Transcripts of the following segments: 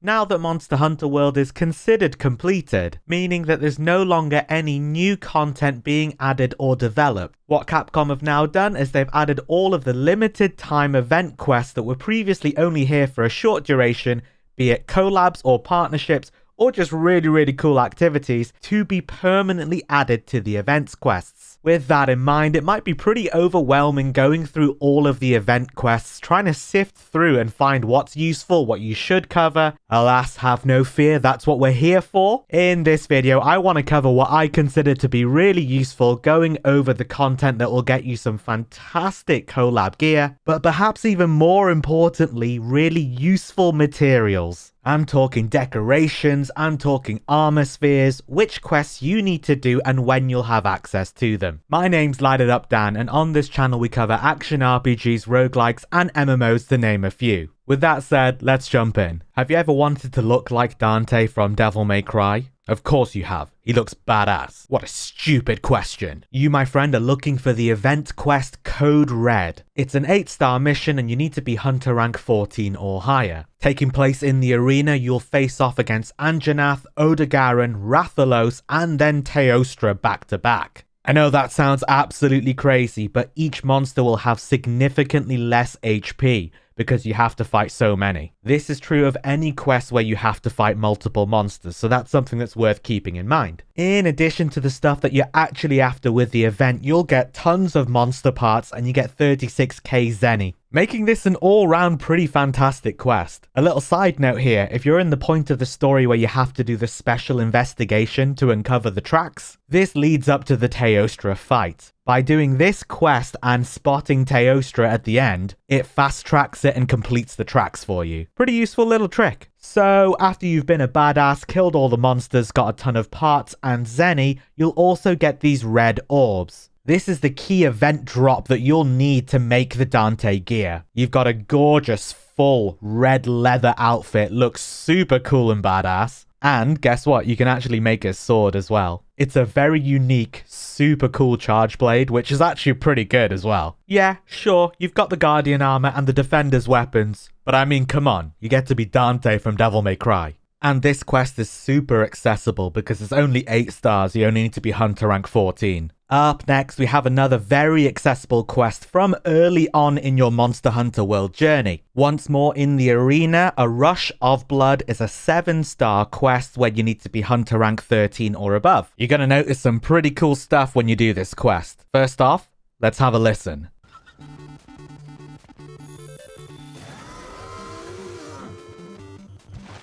Now that Monster Hunter World is considered completed, meaning that there's no longer any new content being added or developed, what Capcom have now done is they've added all of the limited time event quests that were previously only here for a short duration, be it collabs or partnerships, or just really cool activities, to be permanently added to the events quests. With that in mind, it might be pretty overwhelming going through all of the event quests, trying to sift through and find what's useful, what you should cover. Alas, have no fear, that's what we're here for. In this video, I want to cover what I consider to be really useful, going over the content that will get you some fantastic collab gear, but perhaps even more importantly, really useful materials. I'm talking decorations, I'm talking armor spheres, which quests you need to do and when you'll have access to them. My name's Light It Up Dan, and on this channel we cover action RPGs, roguelikes and MMOs to name a few. With that said, let's jump in. Have you ever wanted to look like Dante from Devil May Cry? Of course you have. He looks badass. What a stupid question. You, my friend, are looking for the event quest Code Red. It's an 8-star mission and you need to be Hunter rank 14 or higher. Taking place in the arena, you'll face off against Anjanath, Odogaron, Rathalos, and then Teostra back to back. I know that sounds absolutely crazy, but each monster will have significantly less HP, because you have to fight so many. This is true of any quest where you have to fight multiple monsters, so that's something that's worth keeping in mind. In addition to the stuff that you're actually after with the event, you'll get tons of monster parts and you get 36k Zenny, making this an all-round pretty fantastic quest. A little side note here, if you're in the point of the story where you have to do the special investigation to uncover the tracks, this leads up to the Teostra fight. By doing this quest and spotting Teostra at the end, it fast tracks it and completes the tracks for you. Pretty useful little trick. So after you've been a badass, killed all the monsters, got a ton of parts and Zenny, you'll also get these red orbs. This is the key event drop that you'll need to make the Dante gear. You've got a gorgeous full red leather outfit, looks super cool and badass. And guess what? You can actually make a sword as well. It's a very unique, super cool charge blade, which is actually pretty good as well. Yeah, sure, you've got the Guardian armor and the Defender's weapons, but I mean, come on, you get to be Dante from Devil May Cry. And this quest is super accessible because it's only 8 stars, you only need to be Hunter rank 14. Up next, we have another very accessible quest from early on in your Monster Hunter World journey. Once more in the arena, A Rush of Blood is a 7-star quest where you need to be Hunter rank 13 or above. You're going to notice some pretty cool stuff when you do this quest. First off, let's have a listen.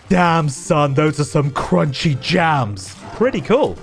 Damn son, those are some crunchy jams. Pretty cool.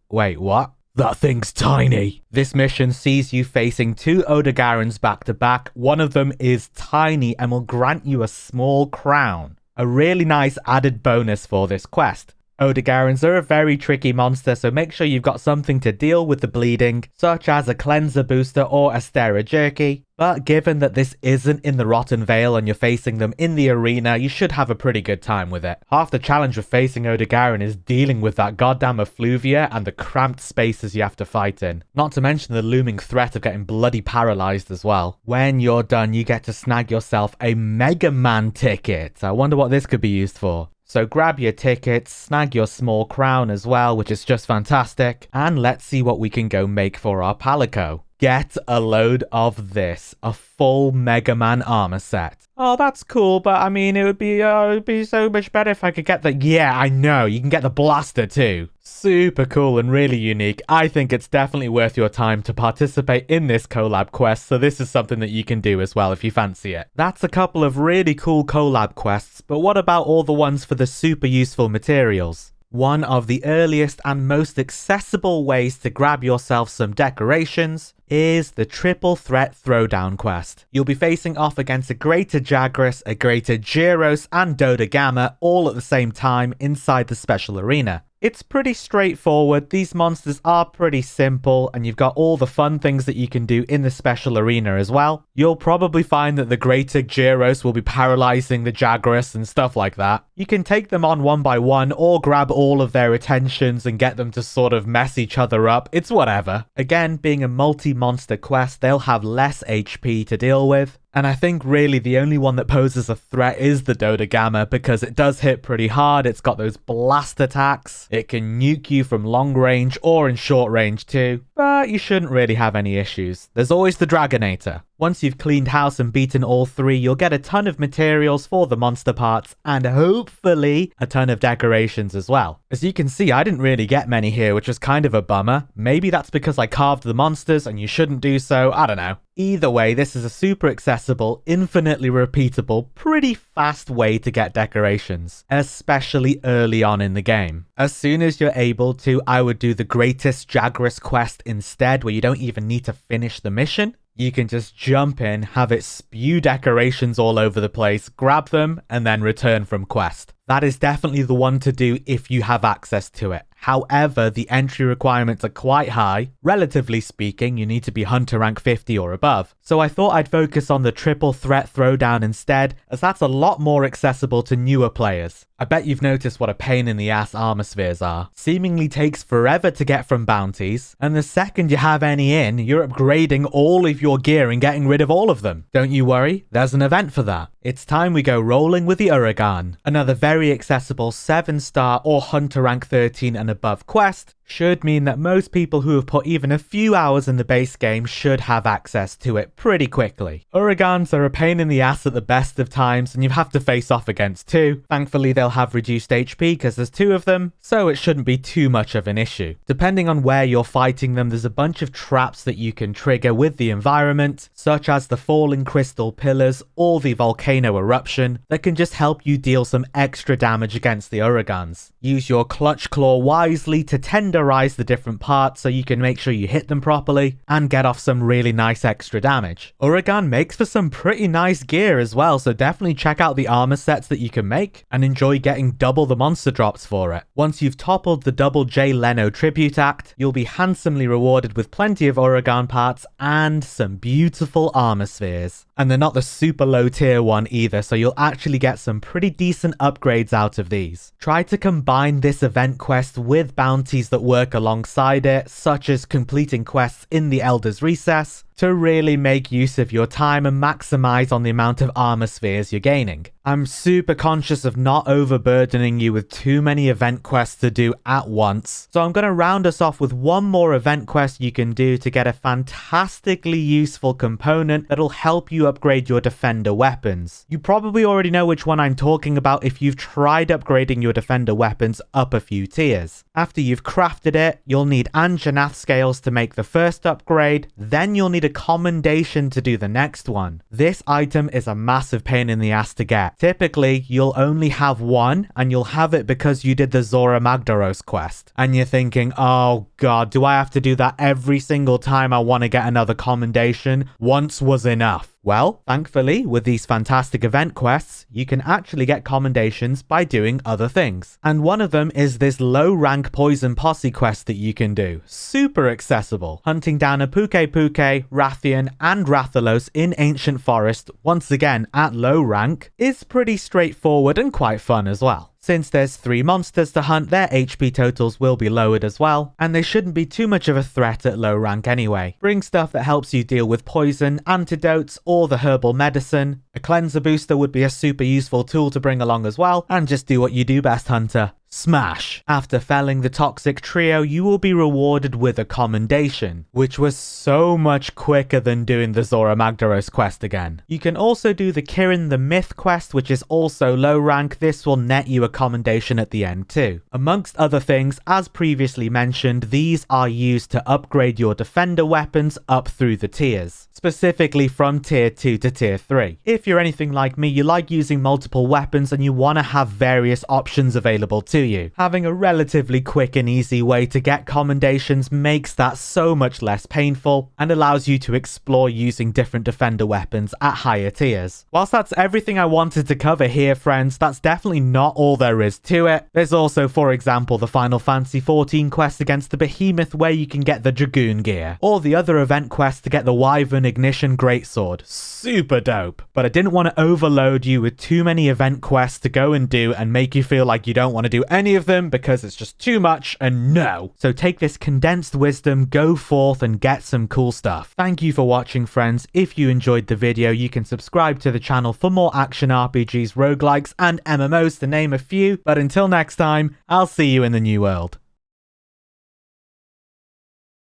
Wait, what? That thing's tiny. This mission sees you facing 2 Odogarons back to back. One of them is tiny and will grant you a small crown. A really nice added bonus for this quest. Odogarons are a very tricky monster, so make sure you've got something to deal with the bleeding, such as a cleanser booster or Astera jerky. But given that this isn't in the Rotten Vale and you're facing them in the arena, you should have a pretty good time with it. Half the challenge of facing Odogaron is dealing with that goddamn effluvia and the cramped spaces you have to fight in. Not to mention the looming threat of getting bloody paralyzed as well. When you're done, you get to snag yourself a Mega Man ticket. I wonder what this could be used for. So grab your tickets, snag your small crown as well, which is just fantastic, and let's see what we can go make for our Palico. Get a load of this, a full Mega Man armor set. Oh, that's cool, but I mean, it would be so much better if I could get the... Yeah, I know, you can get the blaster too. Super cool and really unique. I think it's definitely worth your time to participate in this collab quest, so this is something that you can do as well if you fancy it. That's a couple of really cool collab quests, but what about all the ones for the super useful materials? One of the earliest and most accessible ways to grab yourself some decorations is the Triple Threat Throwdown quest. You'll be facing off against a Greater Jagras, a Greater Gyros, and Dodogama all at the same time inside the special arena. It's pretty straightforward, these monsters are pretty simple, and you've got all the fun things that you can do in the special arena as well. You'll probably find that the Greater Gyros will be paralyzing the Jagras and stuff like that. You can take them on one by one, or grab all of their attentions and get them to sort of mess each other up, it's whatever. Again, being a multi-monster quest, they'll have less HP to deal with, And I think really the only one that poses a threat is the Dodogama, because it does hit pretty hard. It's got those blast attacks. It can nuke you from long range or in short range too, but you shouldn't really have any issues. There's always the Dragonator. Once you've cleaned house and beaten all three, you'll get a ton of materials for the monster parts and hopefully a ton of decorations as well. As you can see, I didn't really get many here, which was kind of a bummer. Maybe that's because I carved the monsters and you shouldn't do so, I don't know. Either way, this is a super accessible, infinitely repeatable, pretty fast way to get decorations, especially early on in the game. As soon as you're able to, I would do the Greatest Jagras quest instead, where you don't even need to finish the mission. You can just jump in, have it spew decorations all over the place, grab them, and then return from quest. That is definitely the one to do if you have access to it. However, the entry requirements are quite high. Relatively speaking, you need to be Hunter rank 50 or above. So I thought I'd focus on the Triple Threat Throwdown instead, as that's a lot more accessible to newer players. I bet you've noticed what a pain in the ass armor spheres are. Seemingly takes forever to get from bounties, and the second you have any in, you're upgrading all of your gear and getting rid of all of them. Don't you worry, there's an event for that. It's time we go rolling with the Uragan. Another very accessible 7-star or Hunter rank 13 and above quest should mean that most people who have put even a few hours in the base game should have access to it pretty quickly. Uragans are a pain in the ass at the best of times, and you have to face off against two. Thankfully they'll have reduced HP because there's two of them, so it shouldn't be too much of an issue. Depending on where you're fighting them, there's a bunch of traps that you can trigger with the environment, such as the falling crystal pillars or the volcano eruption, that can just help you deal some extra damage against the Uragans. Use your clutch claw wisely to tenderize the different parts so you can make sure you hit them properly and get off some really nice extra damage. Uragan makes for some pretty nice gear as well, so definitely check out the armor sets that you can make and enjoy getting double the monster drops for it. Once you've toppled the double Jay Leno tribute act, you'll be handsomely rewarded with plenty of Uragan parts and some beautiful armor spheres. And they're not the super low tier one either, so you'll actually get some pretty decent upgrades out of these. Try to combine this event quest with bounties that work alongside it, such as completing quests in the Elder's Recess, to really make use of your time and maximize on the amount of armor spheres you're gaining. I'm super conscious of not overburdening you with too many event quests to do at once, so I'm going to round us off with one more event quest you can do to get a fantastically useful component that'll help you upgrade your defender weapons. You probably already know which one I'm talking about if you've tried upgrading your defender weapons up a few tiers. After you've crafted it, you'll need Anjanath scales to make the first upgrade, then you'll need a commendation to do the next one. This item is a massive pain in the ass to get. Typically, you'll only have one, and you'll have it because you did the Zora Magdaros quest. And you're thinking, oh god, do I have to do that every single time I want to get another commendation? Once was enough. Well, thankfully, with these fantastic event quests, you can actually get commendations by doing other things. And one of them is this low rank Poison Posse quest that you can do. Super accessible. Hunting down a Puke, Rathian, and Rathalos in Ancient Forest, once again at low rank, is pretty straightforward and quite fun as well. Since there's 3 monsters to hunt, their HP totals will be lowered as well, and they shouldn't be too much of a threat at low rank anyway. Bring stuff that helps you deal with poison, antidotes, or the herbal medicine. A cleanser booster would be a super useful tool to bring along as well, and just do what you do best, Hunter. Smash! After felling the toxic trio, you will be rewarded with a commendation, which was so much quicker than doing the Zora Magdaros quest again. You can also do the Kirin the Myth quest, which is also low rank. This will net you a commendation at the end too. Amongst other things, as previously mentioned, these are used to upgrade your defender weapons up through the tiers, specifically from tier 2 to tier 3. If you're anything like me, you like using multiple weapons and you want to have various options available to you. Having a relatively quick and easy way to get commendations makes that so much less painful and allows you to explore using different defender weapons at higher tiers. Whilst that's everything I wanted to cover here, friends, that's definitely not all there is to it. There's also, for example, the Final Fantasy XIV quest against the Behemoth where you can get the Dragoon gear, or the other event quest to get the Wyvern Ignition Greatsword. Super dope. But I didn't want to overload you with too many event quests to go and do and make you feel like you don't want to do any of them because it's just too much and no. So take this condensed wisdom, go forth and get some cool stuff. Thank you for watching, friends. If you enjoyed the video, you can subscribe to the channel for more action RPGs, roguelikes, and MMOs to name a few. But until next time, I'll see you in the new world.